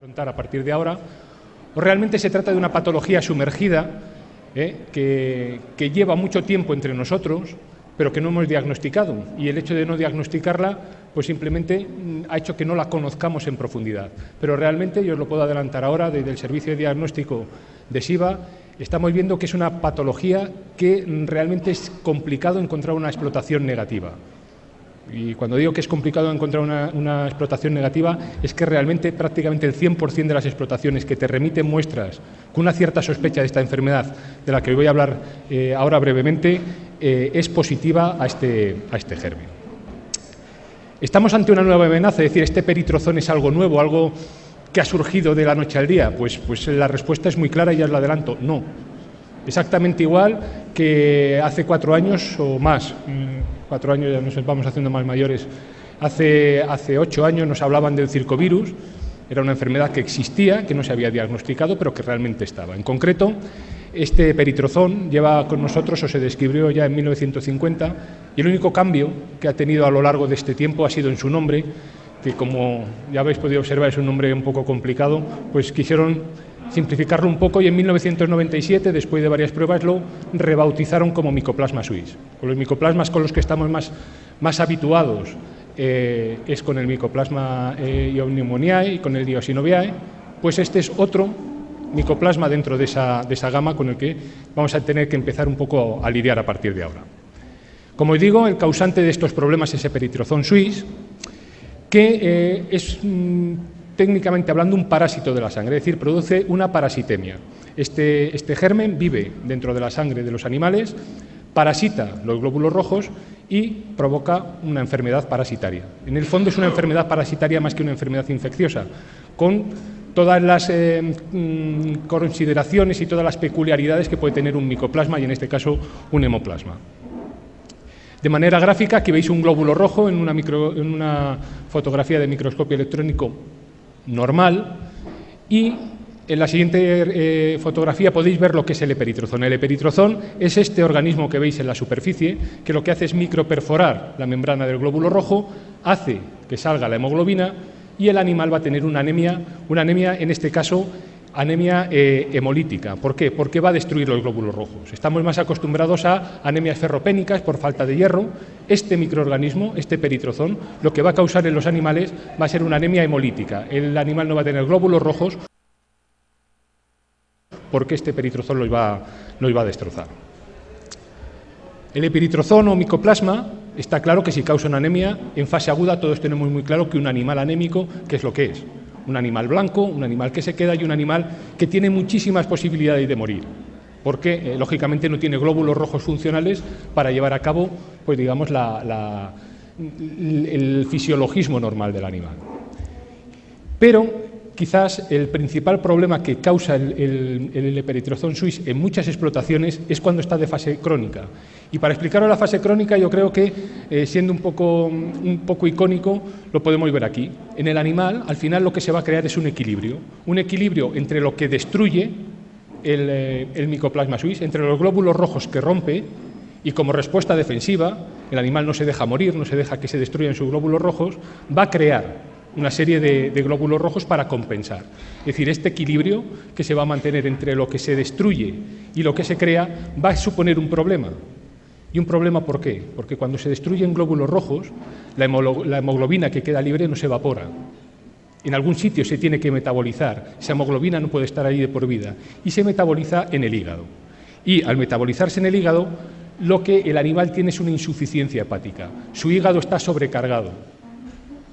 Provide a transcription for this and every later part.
afrontar a partir de ahora, o realmente se trata de una patología sumergida que lleva mucho tiempo entre nosotros, pero que no hemos diagnosticado, y el hecho de no diagnosticarla pues simplemente ha hecho que no la conozcamos en profundidad. Pero realmente, yo os lo puedo adelantar ahora, desde el Servicio de Diagnóstico de SIVA, estamos viendo que es una patología que realmente es complicado encontrar una explotación negativa. Y cuando digo que es complicado encontrar una explotación negativa, es que realmente prácticamente el 100% de las explotaciones que te remiten muestras con una cierta sospecha de esta enfermedad, de la que voy a hablar ahora brevemente, es positiva a este germen. ¿Estamos ante una nueva amenaza? Es decir, ¿este peritrozón es algo nuevo, algo que ha surgido de la noche al día? Pues la respuesta es muy clara y ya os la adelanto, no. Exactamente igual que hace 4 años o más. 4 años ya nos vamos haciendo más mayores. Hace 8 años nos hablaban del circovirus. Era una enfermedad que existía, que no se había diagnosticado, pero que realmente estaba. En concreto, este peritrozón lleva con nosotros, o se descubrió ya en 1950, y el único cambio que ha tenido a lo largo de este tiempo ha sido en su nombre, que como ya habéis podido observar es un nombre un poco complicado, pues quisieron simplificarlo un poco y en 1997, después de varias pruebas, lo rebautizaron como Mycoplasma suis. Con los micoplasmas con los que estamos más habituados es con el Mycoplasma pneumoniae y con el Dioxinoviae, pues este es otro micoplasma dentro de esa gama con el que vamos a tener que empezar un poco a lidiar a partir de ahora. Como os digo, el causante de estos problemas es el peritrozón suis, que es técnicamente hablando un parásito de la sangre, es decir, produce una parasitemia. Este germen vive dentro de la sangre de los animales, parasita los glóbulos rojos y provoca una enfermedad parasitaria. En el fondo es una enfermedad parasitaria más que una enfermedad infecciosa, con todas las consideraciones y todas las peculiaridades que puede tener un micoplasma y en este caso un hemoplasma. De manera gráfica, aquí veis un glóbulo rojo en una fotografía de microscopio electrónico normal, y en la siguiente fotografía podéis ver lo que es el eperitrozón. El eperitrozón es este organismo que veis en la superficie, que lo que hace es microperforar la membrana del glóbulo rojo, hace que salga la hemoglobina y el animal va a tener una anemia en este caso anemia hemolítica. ¿Por qué? Porque va a destruir los glóbulos rojos. Estamos más acostumbrados a anemias ferropénicas por falta de hierro. Este microorganismo, este peritrozón, lo que va a causar en los animales va a ser una anemia hemolítica. El animal no va a tener glóbulos rojos porque este peritrozón los va a destrozar. El eperitrozón o micoplasma está claro que si causa una anemia, en fase aguda todos tenemos muy claro que un animal anémico, ¿qué es lo que es? Un animal blanco, un animal que se queda y un animal que tiene muchísimas posibilidades de morir, porque lógicamente no tiene glóbulos rojos funcionales para llevar a cabo, pues digamos, el fisiologismo normal del animal. Pero quizás el principal problema que causa el eperitrozón suis en muchas explotaciones es cuando está de fase crónica. Y para explicaros la fase crónica, yo creo que, siendo un poco icónico, lo podemos ver aquí. En el animal, al final, lo que se va a crear es un equilibrio entre lo que destruye el micoplasma suis, entre los glóbulos rojos que rompe, y como respuesta defensiva, el animal no se deja morir, no se deja que se destruyan sus glóbulos rojos, va a crear una serie de glóbulos rojos para compensar. Es decir, este equilibrio que se va a mantener entre lo que se destruye y lo que se crea va a suponer un problema. ¿Y un problema por qué? Porque cuando se destruyen glóbulos rojos, la hemoglobina que queda libre no se evapora. En algún sitio se tiene que metabolizar. Esa hemoglobina no puede estar ahí de por vida y se metaboliza en el hígado. Y al metabolizarse en el hígado, lo que el animal tiene es una insuficiencia hepática. Su hígado está sobrecargado.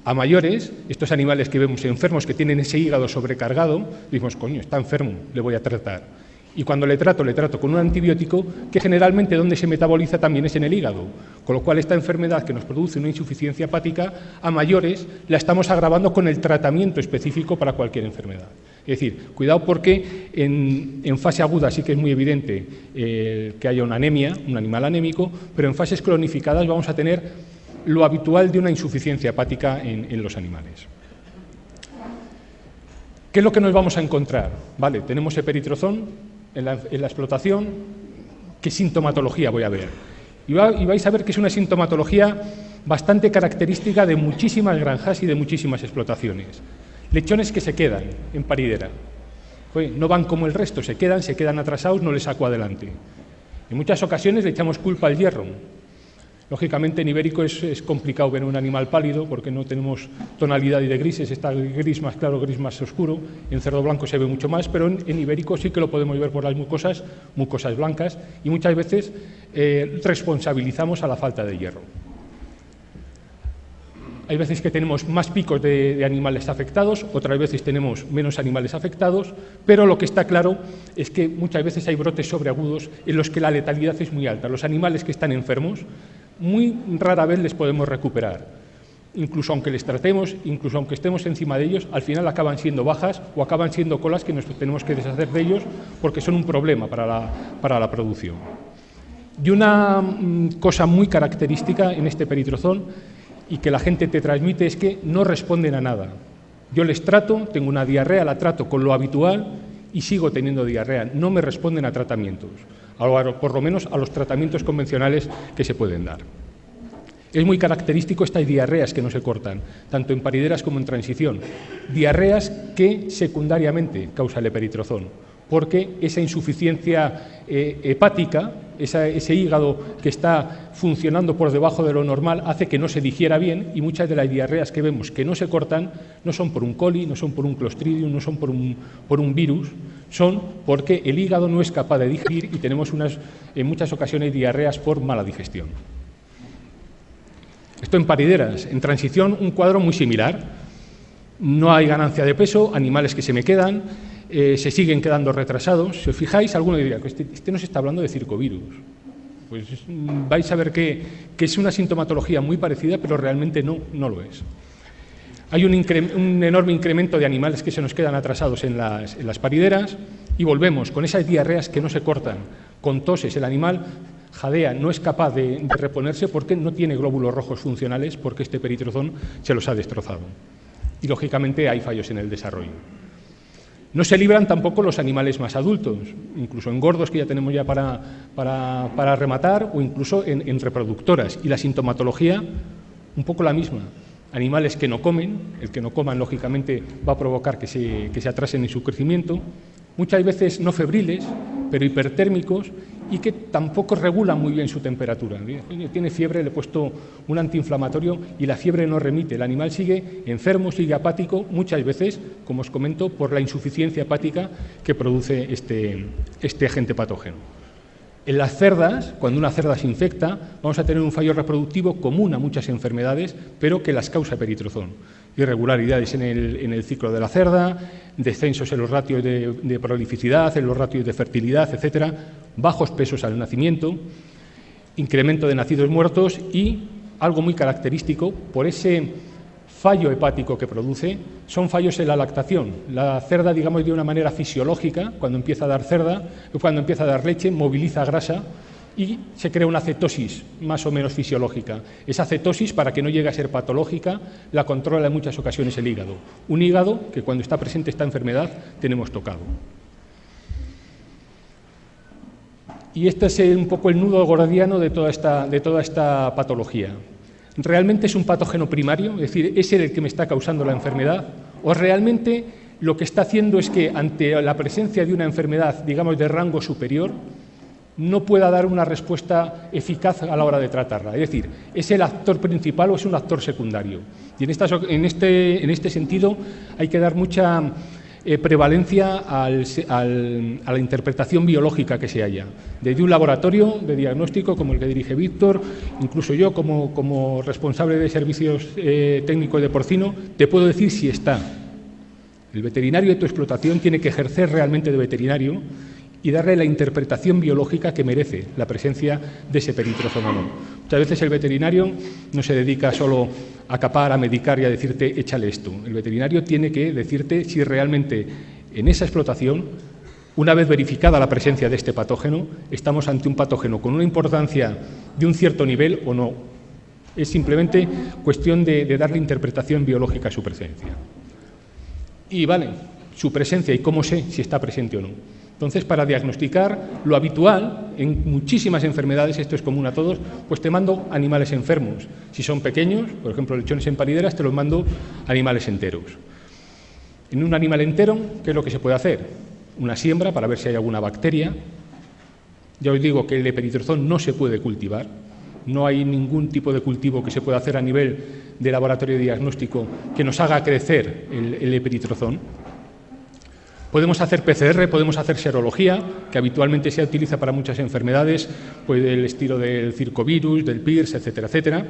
A mayores, estos animales que vemos enfermos que tienen ese hígado sobrecargado, decimos, coño, está enfermo, le voy a tratar. Y cuando le trato con un antibiótico que generalmente donde se metaboliza también es en el hígado. Con lo cual esta enfermedad que nos produce una insuficiencia hepática, a mayores la estamos agravando con el tratamiento específico para cualquier enfermedad. Es decir, cuidado porque en fase aguda sí que es muy evidente que haya una anemia, un animal anémico, pero en fases cronificadas vamos a tener lo habitual de una insuficiencia hepática en los animales. ¿Qué es lo que nos vamos a encontrar? Vale, tenemos eperitrozón en la explotación. ¿Qué sintomatología voy a ver? Y vais a ver que es una sintomatología bastante característica de muchísimas granjas y de muchísimas explotaciones. Lechones que se quedan en paridera. No van como el resto, se quedan atrasados, no les saco adelante. En muchas ocasiones le echamos culpa al hierro. Lógicamente, en ibérico es complicado ver un animal pálido porque no tenemos tonalidad de grises, está el gris más claro, gris más oscuro. En cerdo blanco se ve mucho más, pero en ibérico sí que lo podemos ver por las mucosas blancas, y muchas veces responsabilizamos a la falta de hierro. Hay veces que tenemos más picos de animales afectados, otras veces tenemos menos animales afectados, pero lo que está claro es que muchas veces hay brotes sobreagudos en los que la letalidad es muy alta. Los animales que están enfermos, muy rara vez les podemos recuperar. Incluso aunque les tratemos, incluso aunque estemos encima de ellos, al final acaban siendo bajas o acaban siendo colas que nos tenemos que deshacer de ellos porque son un problema para la producción. Y una cosa muy característica en este peritrozón y que la gente te transmite es que no responden a nada. Yo les trato, tengo una diarrea, la trato con lo habitual y sigo teniendo diarrea. No me responden a tratamientos, por lo menos a los tratamientos convencionales que se pueden dar. Es muy característico estas diarreas que no se cortan, tanto en parideras como en transición. Diarreas que secundariamente causa el eperitrozón, porque esa insuficiencia hepática, ese hígado que está funcionando por debajo de lo normal, hace que no se digiera bien, y muchas de las diarreas que vemos que no se cortan no son por un coli, no son por un clostridium, no son por un virus, son porque el hígado no es capaz de digerir y tenemos en muchas ocasiones diarreas por mala digestión. Esto en parideras. En transición, un cuadro muy similar. No hay ganancia de peso, animales que se me quedan, se siguen quedando retrasados. Si os fijáis, alguno diría que este nos está hablando de circovirus. Pues vais a ver que es una sintomatología muy parecida, pero realmente no lo es. Hay un enorme incremento de animales que se nos quedan atrasados en las parideras, y volvemos con esas diarreas que no se cortan, con toses. El animal jadea, no es capaz de reponerse porque no tiene glóbulos rojos funcionales, porque este peritrozón se los ha destrozado. Y lógicamente hay fallos en el desarrollo. No se libran tampoco los animales más adultos, incluso en gordos que ya tenemos ya para rematar, o incluso en reproductoras. Y la sintomatología, un poco la misma. Animales que no comen, el que no coman lógicamente va a provocar que se atrasen en su crecimiento, muchas veces no febriles, pero hipertérmicos, y que tampoco regulan muy bien su temperatura. Tiene fiebre, le he puesto un antiinflamatorio y la fiebre no remite. El animal sigue enfermo, sigue apático, muchas veces, como os comento, por la insuficiencia hepática que produce este agente patógeno. En las cerdas, cuando una cerda se infecta, vamos a tener un fallo reproductivo común a muchas enfermedades, pero que las causa peritrozón. Irregularidades en el ciclo de la cerda, descensos en los ratios de prolificidad, en los ratios de fertilidad, etcétera, bajos pesos al nacimiento, incremento de nacidos muertos y, algo muy característico, por ese fallo hepático que produce, son fallos en la lactación. La cerda, digamos, de una manera fisiológica, cuando empieza a dar leche, moviliza grasa y se crea una cetosis más o menos fisiológica. Esa cetosis, para que no llegue a ser patológica, la controla en muchas ocasiones el hígado. Un hígado que cuando está presente esta enfermedad tenemos tocado. Y este es un poco el nudo gordiano de toda esta patología. ¿Realmente es un patógeno primario? Es decir, ¿es el que me está causando la enfermedad? ¿O realmente lo que está haciendo es que ante la presencia de una enfermedad, digamos, de rango superior, no pueda dar una respuesta eficaz a la hora de tratarla? Es decir, ¿es el actor principal o es un actor secundario? Y en este sentido hay que dar mucha prevalencia a la interpretación biológica que se haya. Desde un laboratorio de diagnóstico como el que dirige Víctor, incluso yo como responsable de servicios técnicos de porcino, te puedo decir si está. El veterinario de tu explotación tiene que ejercer realmente de veterinario y darle la interpretación biológica que merece la presencia de ese peritrozón o no. Muchas veces el veterinario no se dedica solo a capar, a medicar y a decirte échale esto. El veterinario tiene que decirte si realmente en esa explotación, una vez verificada la presencia de este patógeno, estamos ante un patógeno con una importancia de un cierto nivel o no. Es simplemente cuestión de darle interpretación biológica a su presencia. Y vale, su presencia y cómo sé si está presente o no. Entonces, para diagnosticar lo habitual, en muchísimas enfermedades, esto es común a todos, pues te mando animales enfermos. Si son pequeños, por ejemplo, lechones en parideras, te los mando animales enteros. En un animal entero, ¿qué es lo que se puede hacer? Una siembra para ver si hay alguna bacteria. Ya os digo que el eperitrozón no se puede cultivar, no hay ningún tipo de cultivo que se pueda hacer a nivel de laboratorio diagnóstico que nos haga crecer el eperitrozón. Podemos hacer PCR, podemos hacer serología, que habitualmente se utiliza para muchas enfermedades, pues del estilo del circovirus, del PIRS, etcétera, etcétera.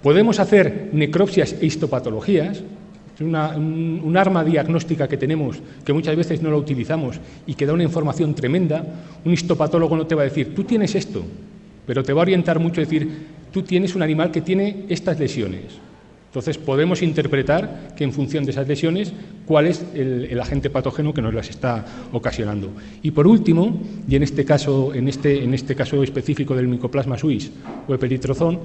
Podemos hacer necropsias e histopatologías. Es un arma diagnóstica que tenemos, que muchas veces no la utilizamos y que da una información tremenda. Un histopatólogo no te va a decir, tú tienes esto, pero te va a orientar mucho a decir, tú tienes un animal que tiene estas lesiones. Entonces, podemos interpretar que en función de esas lesiones, cuál es el agente patógeno que nos las está ocasionando. Y por último, y en este caso específico del Mycoplasma suis o eperitrozón,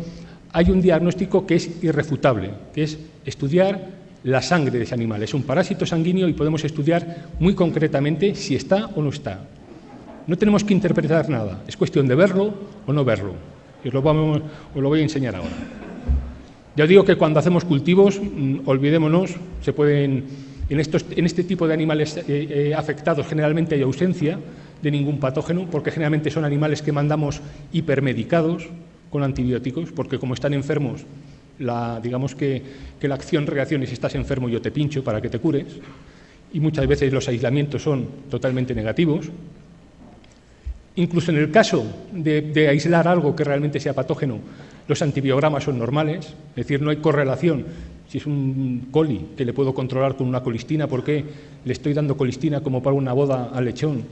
hay un diagnóstico que es irrefutable, que es estudiar la sangre de ese animal. Es un parásito sanguíneo y podemos estudiar muy concretamente si está o no está. No tenemos que interpretar nada, es cuestión de verlo o no verlo. Y os lo voy a enseñar ahora. Ya os digo que cuando hacemos cultivos, olvidémonos, se pueden, en este tipo de animales afectados generalmente hay ausencia de ningún patógeno, porque generalmente son animales que mandamos hipermedicados con antibióticos, porque como están enfermos, digamos que la acción-reacción es si estás enfermo yo te pincho para que te cures, y muchas veces los aislamientos son totalmente negativos. Incluso en el caso de aislar algo que realmente sea patógeno, los antibiogramas son normales, es decir, no hay correlación. Si es un coli que le puedo controlar con una colistina, ¿por qué le estoy dando colistina como para una boda al lechón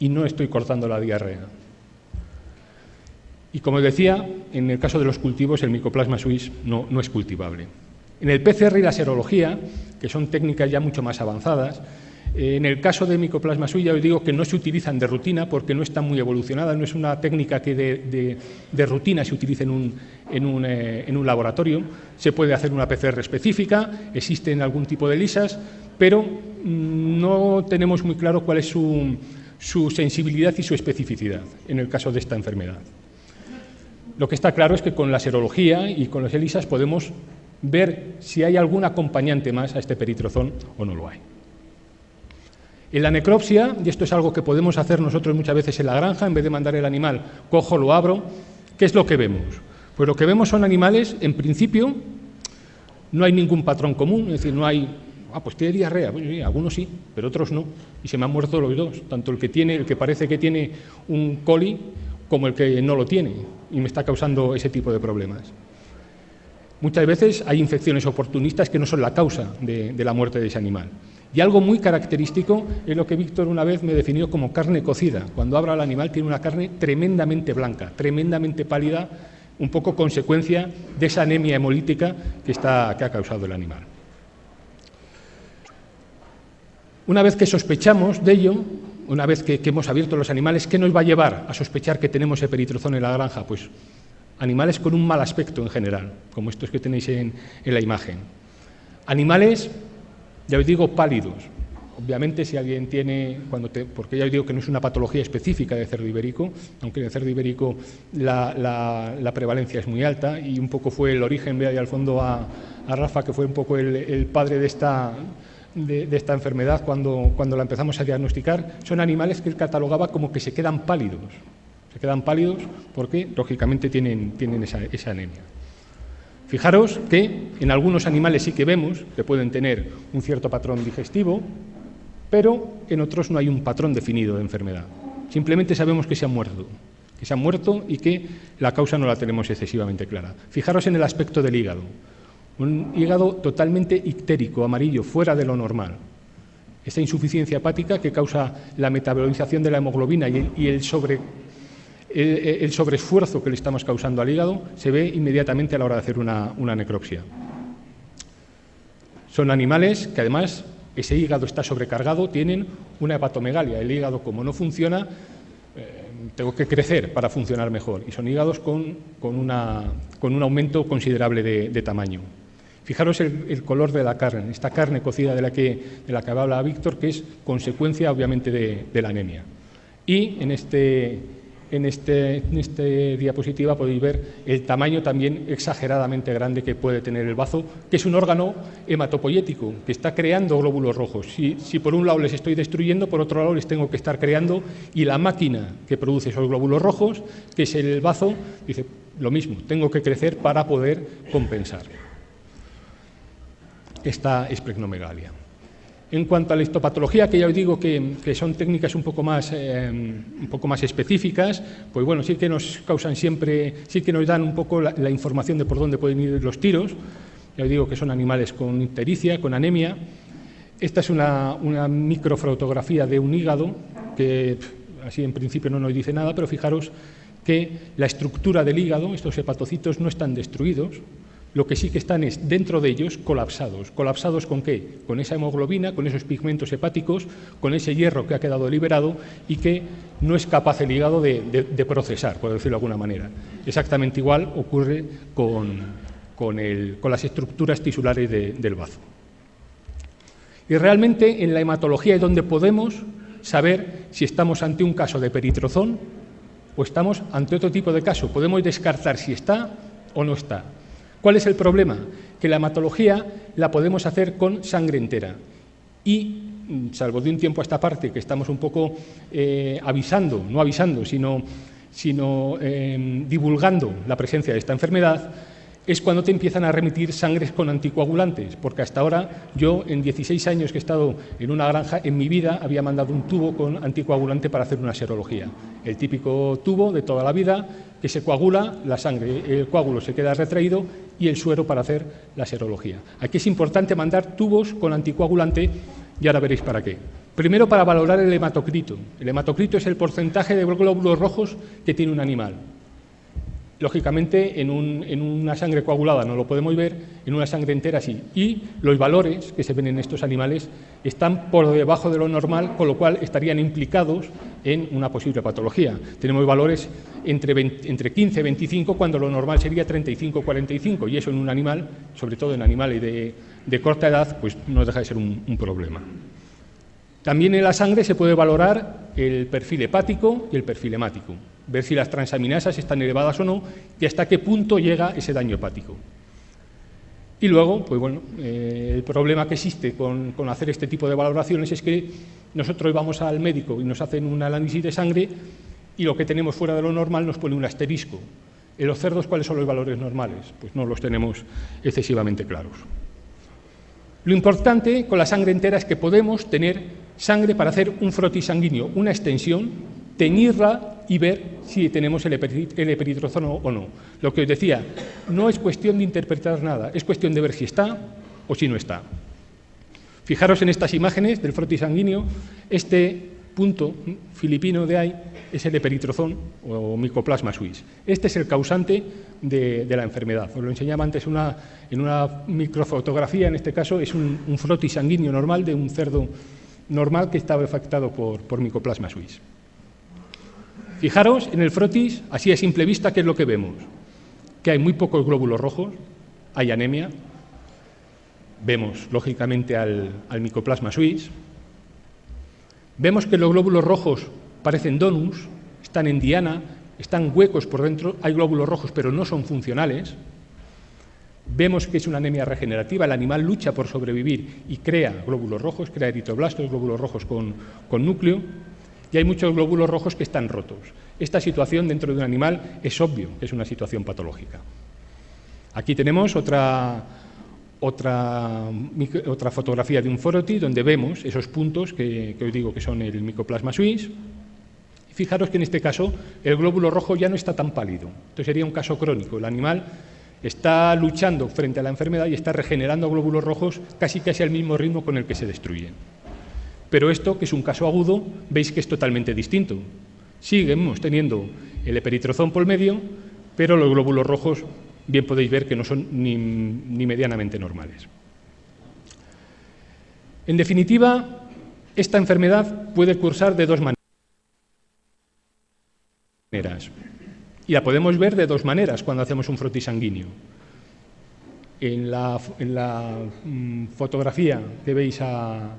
y no estoy cortando la diarrea? Y como decía, en el caso de los cultivos, el Mycoplasma suis no es cultivable. En el PCR y la serología, que son técnicas ya mucho más avanzadas, en el caso de Mycoplasma suis ya os digo que no se utilizan de rutina porque no están muy evolucionadas, no es una técnica que de rutina se utilice en un laboratorio. Se puede hacer una PCR específica, existen algún tipo de lisas, pero no tenemos muy claro cuál es su sensibilidad y su especificidad en el caso de esta enfermedad. Lo que está claro es que con la serología y con las ELISAs podemos ver si hay algún acompañante más a este eperitrozón o no lo hay. En la necropsia, y esto es algo que podemos hacer nosotros muchas veces en la granja, en vez de mandar el animal, cojo, lo abro, ¿qué es lo que vemos? Pues lo que vemos son animales, en principio, no hay ningún patrón común, es decir, no hay, pues tiene diarrea, pues sí, algunos sí, pero otros no, y se me han muerto los dos, tanto el que parece que tiene un coli, como el que no lo tiene, y me está causando ese tipo de problemas. Muchas veces hay infecciones oportunistas que no son la causa de la muerte de ese animal. Y algo muy característico es lo que Víctor una vez me definió como carne cocida. Cuando abra el animal tiene una carne tremendamente blanca, tremendamente pálida, un poco consecuencia de esa anemia hemolítica que ha causado el animal. Una vez que sospechamos de ello, una vez que hemos abierto los animales, ¿qué nos va a llevar a sospechar que tenemos eperitrozón en la granja? Pues animales con un mal aspecto en general, como estos que tenéis en la imagen. Animales, ya os digo, pálidos. Obviamente, si alguien tiene, porque ya os digo que no es una patología específica de cerdo ibérico, aunque en el cerdo ibérico la prevalencia es muy alta, y un poco fue el origen, ve ahí al fondo a Rafa, que fue un poco el padre de esta enfermedad cuando la empezamos a diagnosticar. Son animales que él catalogaba como que se quedan pálidos. Se quedan pálidos porque, lógicamente, tienen esa anemia. Fijaros que en algunos animales sí que vemos que pueden tener un cierto patrón digestivo, pero en otros no hay un patrón definido de enfermedad. Simplemente sabemos que se han muerto y que la causa no la tenemos excesivamente clara. Fijaros en el aspecto del hígado. Un hígado totalmente ictérico, amarillo, fuera de lo normal. Esta insuficiencia hepática que causa la metabolización de la hemoglobina y el sobreesfuerzo que le estamos causando al hígado se ve inmediatamente a la hora de hacer una necropsia. Son animales que además ese hígado está sobrecargado, tienen una hepatomegalia. El hígado, como no funciona, tengo que crecer para funcionar mejor. Y son hígados con un aumento considerable de tamaño. Fijaros el color de la carne, esta carne cocida de la que hablaba Víctor, que es consecuencia obviamente de la anemia. Y en en esta diapositiva podéis ver el tamaño también exageradamente grande que puede tener el bazo, que es un órgano hematopoyético, que está creando glóbulos rojos. Si por un lado les estoy destruyendo, por otro lado les tengo que estar creando, y la máquina que produce esos glóbulos rojos, que es el bazo, dice lo mismo, tengo que crecer para poder compensar esta esplenomegalia. En cuanto a la histopatología, que ya os digo que son técnicas un poco más específicas, pues bueno, sí que nos causan siempre, sí que nos dan un poco la información de por dónde pueden ir los tiros. Ya os digo que son animales con ictericia, con anemia. Esta es una microfotografía de un hígado, que así en principio no nos dice nada, pero fijaros que la estructura del hígado, estos hepatocitos, no están destruidos. Lo que sí que están es, dentro de ellos, colapsados. ¿Colapsados con qué? Con esa hemoglobina, con esos pigmentos hepáticos, con ese hierro que ha quedado liberado y que no es capaz el hígado de procesar, por decirlo de alguna manera. Exactamente igual ocurre con las estructuras tisulares del bazo. Y realmente en la hematología es donde podemos saber si estamos ante un caso de peritrozón o estamos ante otro tipo de caso. Podemos descartar si está o no está. ¿Cuál es el problema? Que la hematología la podemos hacer con sangre entera y, salvo de un tiempo a esta parte que estamos un poco divulgando la presencia de esta enfermedad, es cuando te empiezan a remitir sangres con anticoagulantes, porque hasta ahora yo, en 16 años que he estado en una granja, en mi vida había mandado un tubo con anticoagulante para hacer una serología. El típico tubo de toda la vida que se coagula, la sangre, el coágulo se queda retraído y el suero para hacer la serología. Aquí es importante mandar tubos con anticoagulante y ahora veréis para qué. Primero, para valorar el hematocrito. El hematocrito es el porcentaje de glóbulos rojos que tiene un animal. Lógicamente, en una sangre coagulada no lo podemos ver, en una sangre entera sí. Y los valores que se ven en estos animales están por debajo de lo normal, con lo cual estarían implicados en una posible patología. Tenemos valores entre 15 y 25, cuando lo normal sería 35 45, y eso en un animal, sobre todo en animales de corta edad, pues no deja de ser un problema. También en la sangre se puede valorar el perfil hepático y el perfil hemático, ver si las transaminasas están elevadas o no y hasta qué punto llega ese daño hepático. Y luego, pues bueno, el problema que existe con hacer este tipo de valoraciones es que nosotros vamos al médico y nos hacen un análisis de sangre y lo que tenemos fuera de lo normal nos pone un asterisco. En los cerdos, ¿cuáles son los valores normales? Pues no los tenemos excesivamente claros. Lo importante con la sangre entera es que podemos tener sangre para hacer un frotis sanguíneo, una extensión, teñirla y ver si tenemos el peritrozón o no. Lo que os decía, no es cuestión de interpretar nada, es cuestión de ver si está o si no está. Fijaros en estas imágenes del frotis sanguíneo, este punto filipino de ahí es el peritrozón o Mycoplasma suis. Este es el causante de la enfermedad. Os lo enseñaba antes en una microfotografía, en este caso es un frotis sanguíneo normal de un cerdo normal que estaba afectado por Mycoplasma suis. Fijaros en el frotis, así a simple vista, ¿qué es lo que vemos? Que hay muy pocos glóbulos rojos, hay anemia, vemos lógicamente al Mycoplasma suis, vemos que los glóbulos rojos parecen donuts, están en diana, están huecos por dentro, hay glóbulos rojos pero no son funcionales. Vemos que es una anemia regenerativa, el animal lucha por sobrevivir y crea glóbulos rojos, crea eritroblastos, glóbulos rojos con núcleo, y hay muchos glóbulos rojos que están rotos. Esta situación dentro de un animal es obvio que es una situación patológica. Aquí tenemos otra fotografía de un frotis donde vemos esos puntos que os digo que son el Mycoplasma suis. Fijaros que en este caso el glóbulo rojo ya no está tan pálido. Esto sería un caso crónico. El animal está luchando frente a la enfermedad y está regenerando glóbulos rojos casi al mismo ritmo con el que se destruyen. Pero esto, que es un caso agudo, veis que es totalmente distinto. Seguimos teniendo el peritrozón por medio, pero los glóbulos rojos bien podéis ver que no son ni medianamente normales. En definitiva, esta enfermedad puede cursar de dos maneras. Y la podemos ver de dos maneras cuando hacemos un frotis sanguíneo. En la fotografía que veis a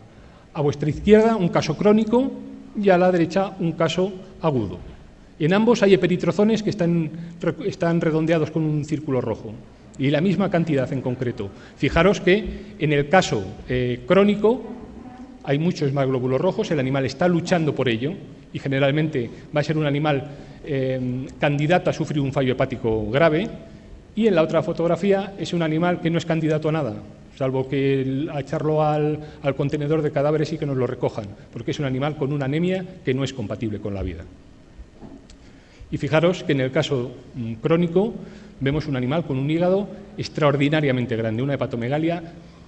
vuestra izquierda, un caso crónico, y a la derecha un caso agudo. En ambos hay eperitrozones que están redondeados con un círculo rojo, y la misma cantidad en concreto. Fijaros que en el caso crónico hay muchos más glóbulos rojos, el animal está luchando por ello, y generalmente va a ser un animal candidato a sufrir un fallo hepático grave, y en la otra fotografía es un animal que no es candidato a nada, salvo que a echarlo al contenedor de cadáveres y que nos lo recojan, porque es un animal con una anemia que no es compatible con la vida. Y fijaros que en el caso crónico vemos un animal con un hígado extraordinariamente grande, una hepatomegalia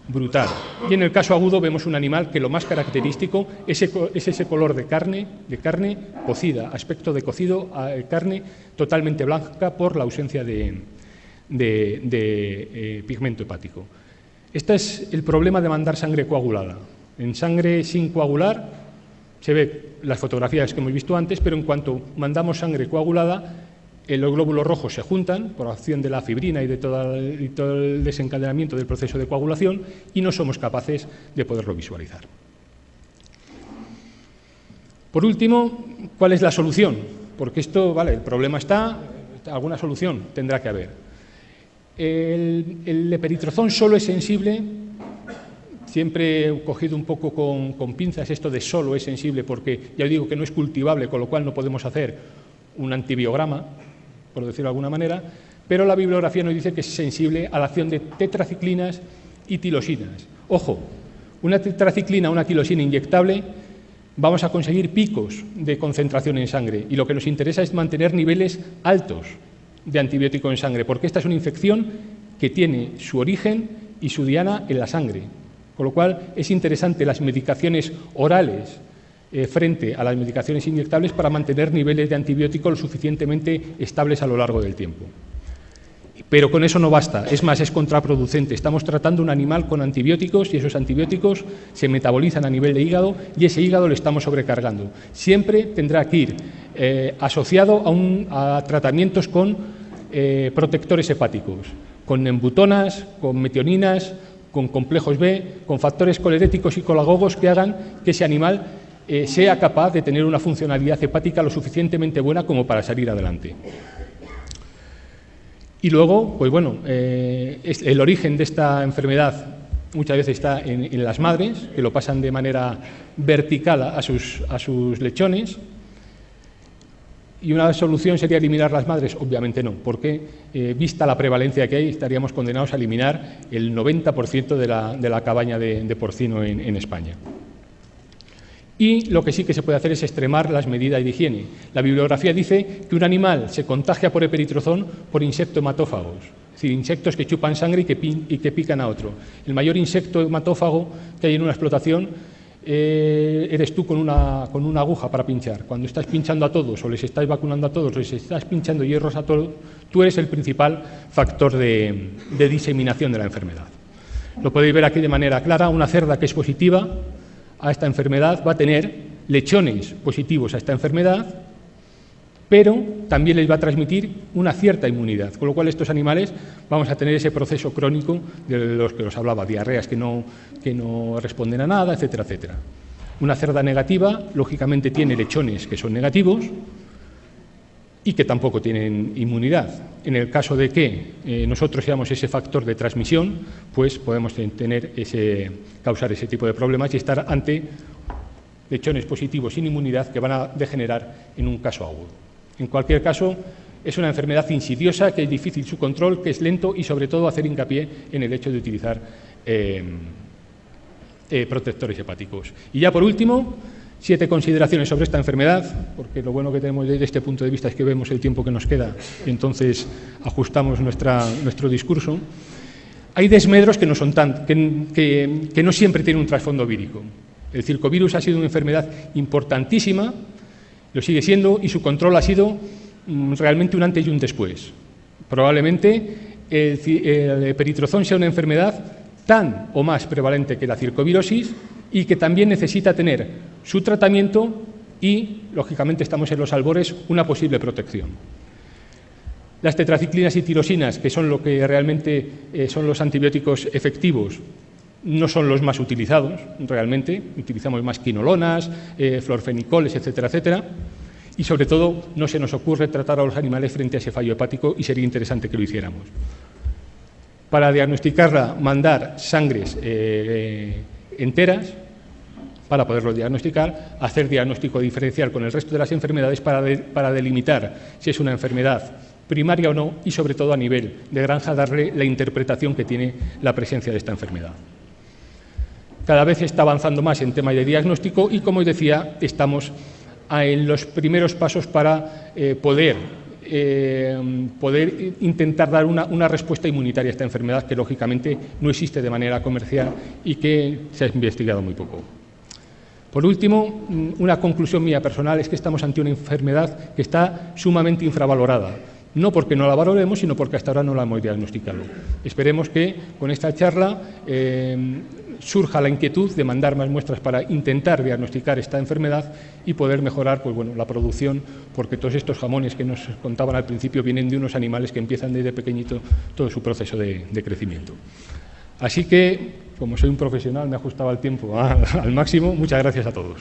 brutal. Y en el caso agudo vemos un animal que lo más característico es ese color de carne cocida, aspecto de cocido, carne totalmente blanca por la ausencia de pigmento hepático. Este es el problema de mandar sangre coagulada. En sangre sin coagular se ve las fotografías que hemos visto antes, pero en cuanto mandamos sangre coagulada, los glóbulos rojos se juntan por acción de la fibrina y de todo el desencadenamiento del proceso de coagulación y no somos capaces de poderlo visualizar. Por último, ¿cuál es la solución? Porque esto, vale, el problema está, alguna solución tendrá que haber. El eperitrozón solo es sensible, siempre he cogido un poco con pinzas esto de solo es sensible porque ya digo que no es cultivable, con lo cual no podemos hacer un antibiograma, por decirlo de alguna manera, pero la bibliografía nos dice que es sensible a la acción de tetraciclinas y tirosinas. Ojo, una tetraciclina o una tirosina inyectable vamos a conseguir picos de concentración en sangre y lo que nos interesa es mantener niveles altos de antibiótico en sangre, porque esta es una infección que tiene su origen y su diana en la sangre, con lo cual es interesante las medicaciones orales frente a las medicaciones inyectables para mantener niveles de antibiótico lo suficientemente estables a lo largo del tiempo. Pero con eso no basta, es más, es contraproducente. Estamos tratando un animal con antibióticos y esos antibióticos se metabolizan a nivel de hígado y ese hígado lo estamos sobrecargando. Siempre tendrá que ir asociado a tratamientos con protectores hepáticos, con nembutonas, con metioninas, con complejos B, con factores coleréticos y colagogos que hagan que ese animal sea capaz de tener una funcionalidad hepática lo suficientemente buena como para salir adelante. Y luego, pues bueno, el origen de esta enfermedad muchas veces está en las madres, que lo pasan de manera vertical a sus lechones. ¿Y una solución sería eliminar las madres? Obviamente no, porque vista la prevalencia que hay, estaríamos condenados a eliminar el 90% de la cabaña de porcino en España. Y lo que sí que se puede hacer es extremar las medidas de higiene. La bibliografía dice que un animal se contagia por eperitrozón por insectos hematófagos, es decir, insectos que chupan sangre y que pican a otro. El mayor insecto hematófago que hay en una explotación eres tú con una aguja para pinchar. Cuando estás pinchando a todos o les estáis vacunando a todos o les estás pinchando hierros a todos, tú eres el principal factor de diseminación de la enfermedad. Lo podéis ver aquí de manera clara. Una cerda que es positiva a esta enfermedad va a tener lechones positivos a esta enfermedad, pero también les va a transmitir una cierta inmunidad, con lo cual estos animales vamos a tener ese proceso crónico de los que os hablaba, diarreas que no responden a nada, etcétera, etcétera. Una cerda negativa, lógicamente, tiene lechones que son negativos y que tampoco tienen inmunidad. En el caso de que nosotros seamos ese factor de transmisión, pues podemos causar ese tipo de problemas y estar ante lechones positivos sin inmunidad que van a degenerar en un caso agudo. En cualquier caso, es una enfermedad insidiosa, que es difícil su control, que es lento y, sobre todo, hacer hincapié en el hecho de utilizar protectores hepáticos. Y ya por último, 7 consideraciones sobre esta enfermedad, porque lo bueno que tenemos desde este punto de vista es que vemos el tiempo que nos queda y entonces ajustamos nuestro discurso. Hay desmedros que no son que no siempre tienen un trasfondo vírico. El circovirus ha sido una enfermedad importantísima, lo sigue siendo, y su control ha sido realmente un antes y un después. Probablemente el eperitrozón sea una enfermedad tan o más prevalente que la circovirosis y que también necesita tener su tratamiento y, lógicamente, estamos en los albores, una posible protección. Las tetraciclinas y tirosinas, que son lo que realmente son los antibióticos efectivos, no son los más utilizados realmente, utilizamos más quinolonas, florfenicoles, etcétera, etcétera. Y sobre todo, no se nos ocurre tratar a los animales frente a ese fallo hepático y sería interesante que lo hiciéramos. Para diagnosticarla, mandar sangres enteras para poderlo diagnosticar, hacer diagnóstico diferencial con el resto de las enfermedades para delimitar si es una enfermedad primaria o no y, sobre todo, a nivel de granja, darle la interpretación que tiene la presencia de esta enfermedad. Cada vez se está avanzando más en tema de diagnóstico y, como os decía, estamos en los primeros pasos para poder intentar dar una respuesta inmunitaria a esta enfermedad que, lógicamente, no existe de manera comercial y que se ha investigado muy poco. Por último, una conclusión mía personal es que estamos ante una enfermedad que está sumamente infravalorada. No porque no la valoremos, sino porque hasta ahora no la hemos diagnosticado. Esperemos que con esta charla surja la inquietud de mandar más muestras para intentar diagnosticar esta enfermedad y poder mejorar la producción, porque todos estos jamones que nos contaban al principio vienen de unos animales que empiezan desde pequeñito todo su proceso de crecimiento. Así que, como soy un profesional, me he ajustado al tiempo al máximo. Muchas gracias a todos.